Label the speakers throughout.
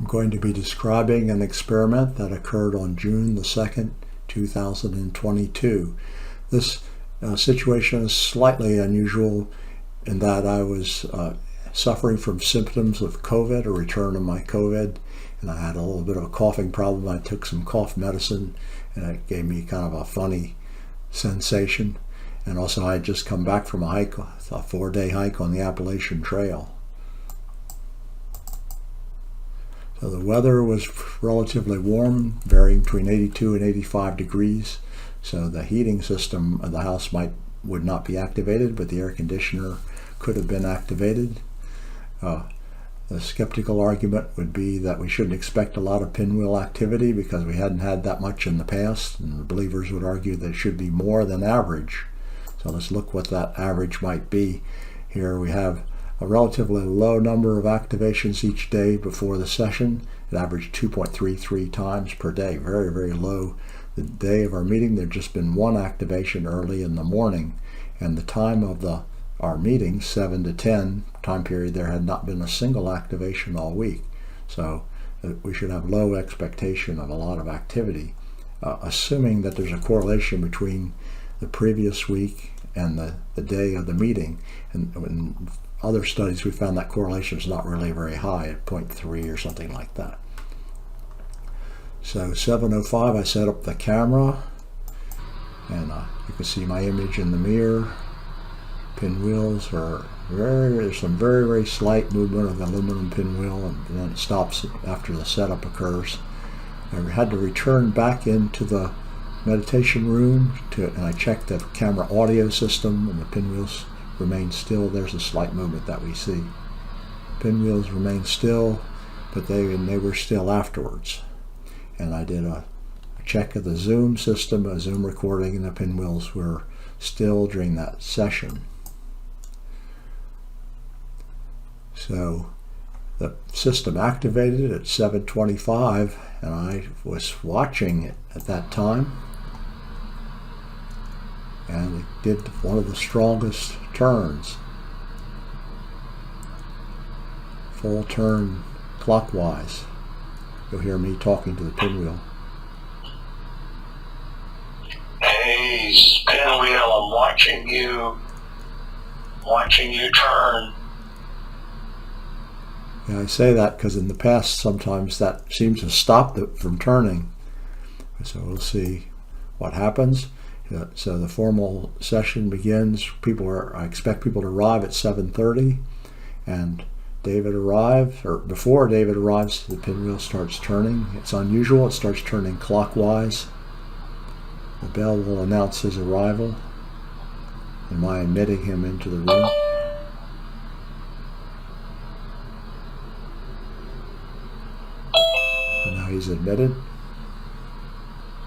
Speaker 1: I'm going to be describing an experiment that occurred on June the 2nd, 2022. This situation is slightly unusual in that I was suffering from symptoms of COVID, a return of my COVID, and I had a little bit of a coughing problem. I took some cough medicine and it gave me kind of a funny sensation. And also I had just come back from a hike, a 4-day hike on the Appalachian Trail. So the weather was relatively warm, varying between 82 and 85 degrees. So the heating system of the house would not be activated, but the air conditioner could have been activated. The skeptical argument would be that we shouldn't expect a lot of pinwheel activity because we hadn't had that much in the past, and the believers would argue that it should be more than average. So let's look what that average might be. Here we have a relatively low number of activations each day before the session. It averaged 2.33 times per day, very, very low. The day of our meeting, there'd just been one activation early in the morning, and the time of our meeting, 7 to 10 time period, there had not been a single activation all week. So we should have low expectation of a lot of activity, assuming that there's a correlation between the previous week and the day of the meeting. And in other studies, we found that correlation is not really very high, at 0.3 or something like that. So 7:05, I set up the camera, and you can see my image in the mirror. Pinwheels are there's some very, very slight movement of the aluminum pinwheel, and then it stops after the setup occurs. I had to return back into the meditation room and I checked the camera audio system, and the pinwheels remain still. There's a slight movement that we see. Pinwheels remain still, but they were still afterwards. And I did a check of the Zoom system, a Zoom recording, and the pinwheels were still during that session. So the system activated at 7:25, and I was watching it at that time, and it did one of the strongest turns, full turn clockwise. You'll hear me talking to the pinwheel.
Speaker 2: Hey, Pinwheel, I'm watching you turn.
Speaker 1: Yeah, I say that because in the past sometimes that seems to stop it from turning. So we'll see what happens. So the formal session begins. I expect people to arrive at 7:30, and David arrives, or before David arrives, the pinwheel starts turning. It's unusual, it starts turning clockwise. The bell will announce his arrival. Am I admitting him into the room? And now he's admitted.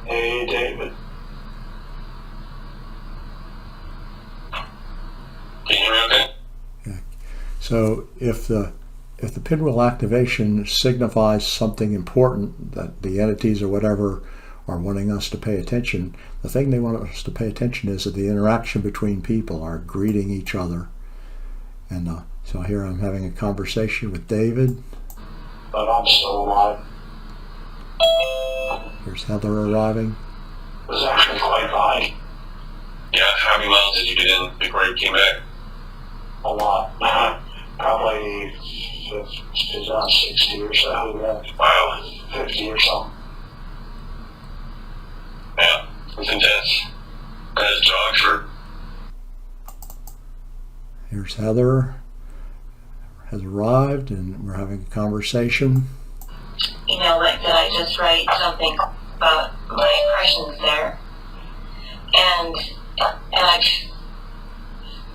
Speaker 2: Hey, David. Can you hear me okay?
Speaker 1: Yeah. So if the pinwheel activation signifies something important that the entities or whatever are wanting us to pay attention, the thing they want us to pay attention is that the interaction between people are greeting each other. And so here I'm having a conversation with David.
Speaker 2: But I'm still alive.
Speaker 1: Here's Heather arriving.
Speaker 2: It was actually quite high. Yeah, how many miles did you get in before you came back? A lot. Probably around 60 or so. Wow. 50 or something. Yeah, it's intense. As dogs for.
Speaker 1: Here's Heather. Has arrived, and we're having a conversation.
Speaker 3: Did I just write something about my impressions there? And I've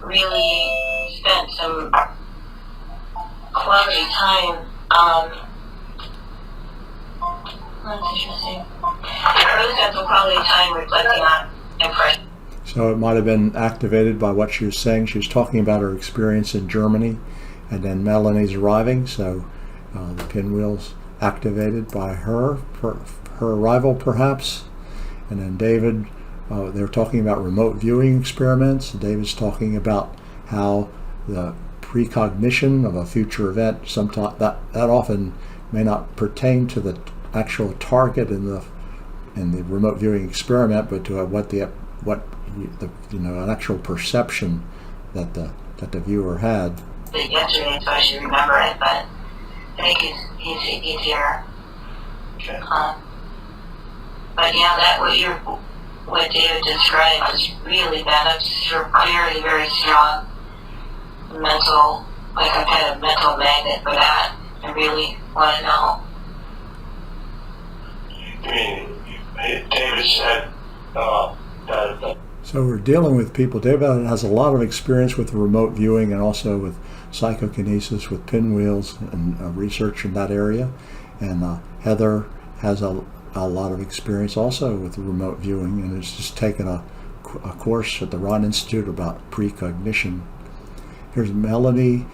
Speaker 3: really spent some quality time. That's interesting. I really spent some quality time reflecting on impressions.
Speaker 1: So it might have been activated by what she was saying. She was talking about her experience in Germany, and then Melanie's arriving, so the pinwheel's activated by her arrival perhaps. And then David, they were talking about remote viewing experiments. David's talking about how the precognition of a future event, sometimes that often may not pertain to the actual target in the remote viewing experiment, but to an actual perception that the viewer had.
Speaker 3: Yesterday, so I should remember it, but I think he's here.
Speaker 2: Okay.
Speaker 3: But yeah, that what David described was really bad. That's very, very strong mental, like a kind of mental magnet for that. I really want to know.
Speaker 2: I mean, David said that.
Speaker 1: So we're dealing with people. David has a lot of experience with remote viewing and also with psychokinesis, with pinwheels and research in that area. And Heather has a lot of experience also with remote viewing, and has just taken a course at the Ron Institute about precognition. Here's Melanie.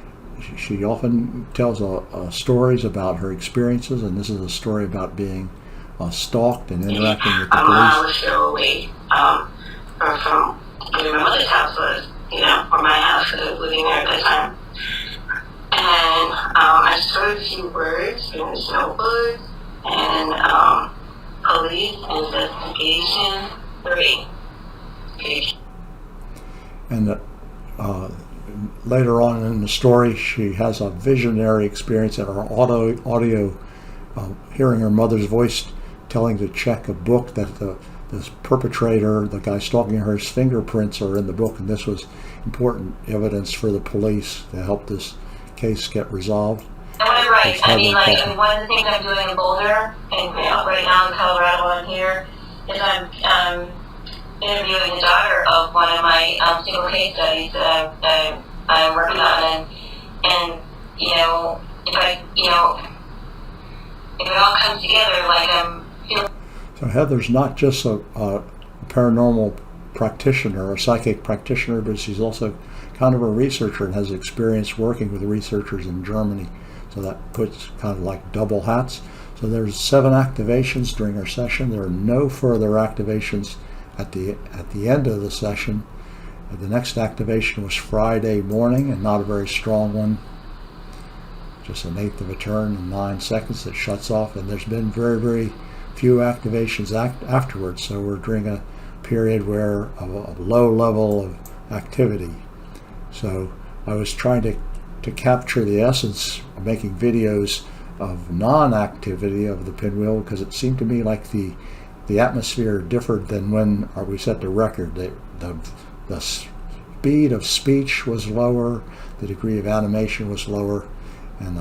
Speaker 1: She often tells stories about her experiences, and this is a story about being stalked and interacting with the police.
Speaker 3: I was still away from where my mother's house was, or my house, because I was living there at that time. And I just heard a few words, there's no words, and police investigation 3.
Speaker 1: And later on in the story, she has a visionary experience at her audio hearing her mother's voice telling to check a book that this perpetrator, the guy stalking her, his fingerprints are in the book, and this was important evidence for the police to help this case get resolved.
Speaker 3: And right. I mean, one of the things I'm doing in Boulder, and right now in Colorado, I'm here, is I'm interviewing the daughter of one of my single case studies that I'm working on, and if it all comes together, like I'm feeling.
Speaker 1: So Heather's not just a paranormal practitioner, a psychic practitioner, but she's also kind of a researcher and has experience working with researchers in Germany. So that puts kind of like double hats. So there's 7 activations during our session. There are no further activations at the end of the session. The next activation was Friday morning, and not a very strong one. Just an eighth of a turn in 9 seconds that shuts off, and there's been very, very few activations afterwards. So we're during a period where a low level of activity. So I was trying to capture the essence of making videos of non-activity of the pinwheel, because it seemed to me like the atmosphere differed than when we set the record. The speed of speech was lower, the degree of animation was lower, and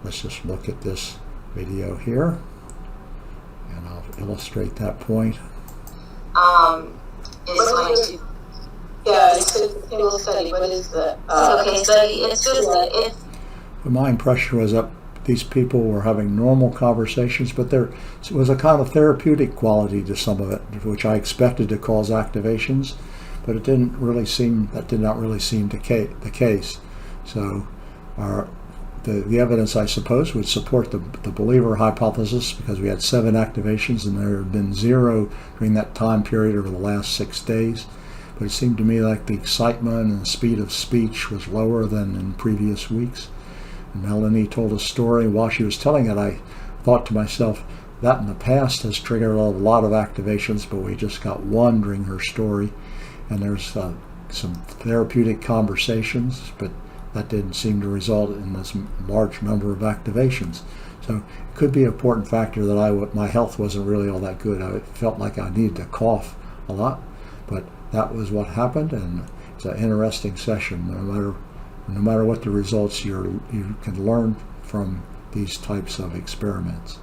Speaker 1: let's just look at this video here, and I'll illustrate that point.
Speaker 4: It's a pinwheel study. What is the
Speaker 3: okay study? It's just that
Speaker 1: My impression was that these people were having normal conversations, but there was a kind of therapeutic quality to some of it, which I expected to cause activations, but it did not really seem the case. So the evidence, I suppose, would support the believer hypothesis, because we had 7 activations and there had been 0 during that time period over the last 6 days. But it seemed to me like the excitement and the speed of speech was lower than in previous weeks. And Melanie told a story. While she was telling it, I thought to myself, that in the past has triggered a lot of activations, but we just got 1 during her story. And there's some therapeutic conversations, but that didn't seem to result in this large number of activations. So it could be an important factor that my health wasn't really all that good. I felt like I needed to cough a lot, but that was what happened, and it's an interesting session. No matter what the results, you can learn from these types of experiments.